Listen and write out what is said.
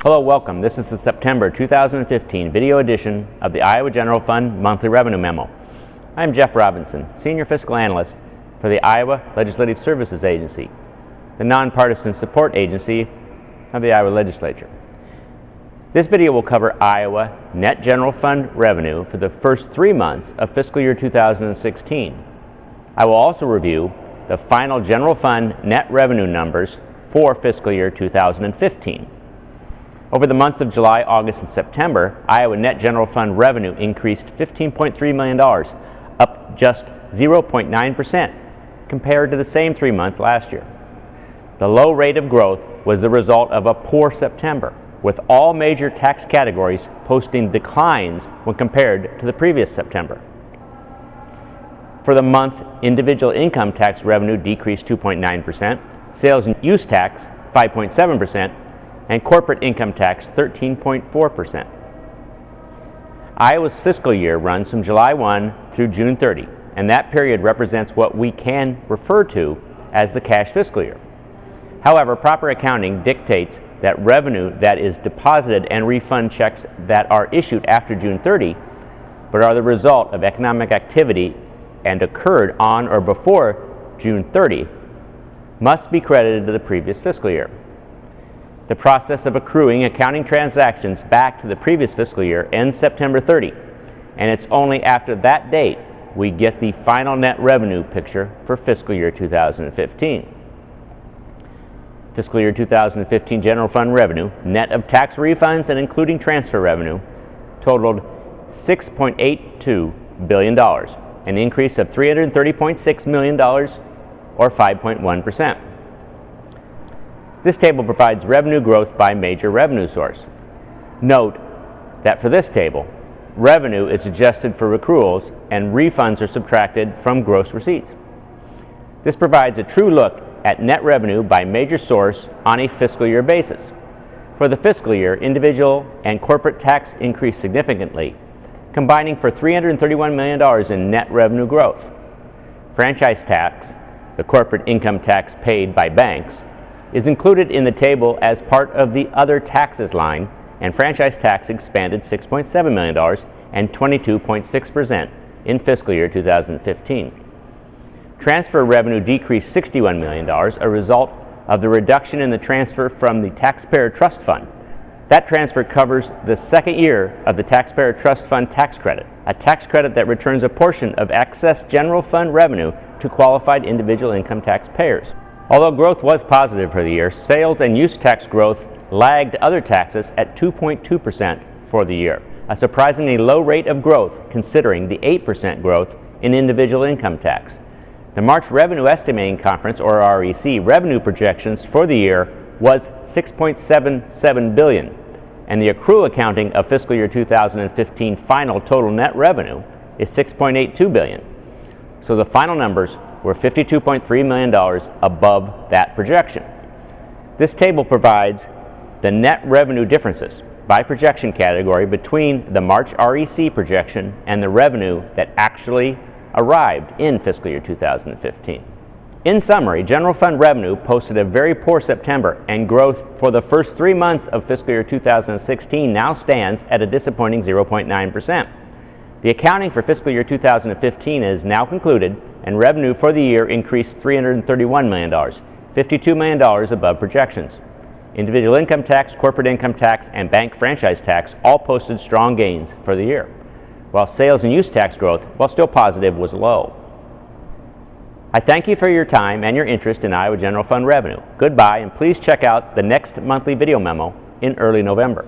Hello, welcome. This is the September 2015 video edition of the Iowa General Fund Monthly Revenue Memo. I'm Jeff Robinson, Senior Fiscal Analyst for the Iowa Legislative Services Agency, the nonpartisan support agency of the Iowa Legislature. This video will cover Iowa net general fund revenue for the first 3 months of fiscal year 2016. I will also review the final general fund net revenue numbers for fiscal year 2015. Over the months of July, August, and September, Iowa net general fund revenue increased $15.3 million, up just 0.9% compared to the same 3 months last year. The low rate of growth was the result of a poor September, with all major tax categories posting declines when compared to the previous September. For the month, individual income tax revenue decreased 2.9%, sales and use tax 5.7%, and corporate income tax 13.4%. Iowa's fiscal year runs from July 1 through June 30, and that period represents what we can refer to as the cash fiscal year. However, proper accounting dictates that revenue that is deposited and refund checks that are issued after June 30, but are the result of economic activity and occurred on or before June 30, must be credited to the previous fiscal year. The process of accruing accounting transactions back to the previous fiscal year ends September 30, and it's only after that date we get the final net revenue picture for fiscal year 2015. Fiscal year 2015 general fund revenue, net of tax refunds and including transfer revenue, totaled $6.82 billion, an increase of $330.6 million, or 5.1%. This table provides revenue growth by major revenue source. Note that for this table, revenue is adjusted for accruals and refunds are subtracted from gross receipts. This provides a true look at net revenue by major source on a fiscal year basis. For the fiscal year, individual and corporate tax increased significantly, combining for $331 million in net revenue growth. Franchise tax, the corporate income tax paid by banks, is included in the table as part of the other taxes line, and franchise tax expanded $6.7 million and 22.6% in fiscal year 2015. Transfer revenue decreased $61 million, a result of the reduction in the transfer from the Taxpayer Trust Fund. That transfer covers the second year of the Taxpayer Trust Fund tax credit, a tax credit that returns a portion of excess general fund revenue to qualified individual income tax payers. Although growth was positive for the year, sales and use tax growth lagged other taxes at 2.2% for the year, a surprisingly low rate of growth considering the 8% growth in individual income tax. The March Revenue Estimating Conference, or REC, revenue projections for the year was $6.77 billion, and the accrual accounting of fiscal year 2015 final total net revenue is $6.82 billion. So the final numbers were $52.3 million above that projection. This table provides the net revenue differences by projection category between the March REC projection and the revenue that actually arrived in fiscal year 2015. In summary, general fund revenue posted a very poor September, and growth for the first 3 months of fiscal year 2016 now stands at a disappointing 0.9%. The accounting for fiscal year 2015 is now concluded, and revenue for the year increased $331 million, $52 million above projections. Individual income tax, corporate income tax, and bank franchise tax all posted strong gains for the year, while sales and use tax growth, while still positive, was low. I thank you for your time and your interest in Iowa General Fund revenue. Goodbye, and please check out the next monthly video memo in early November.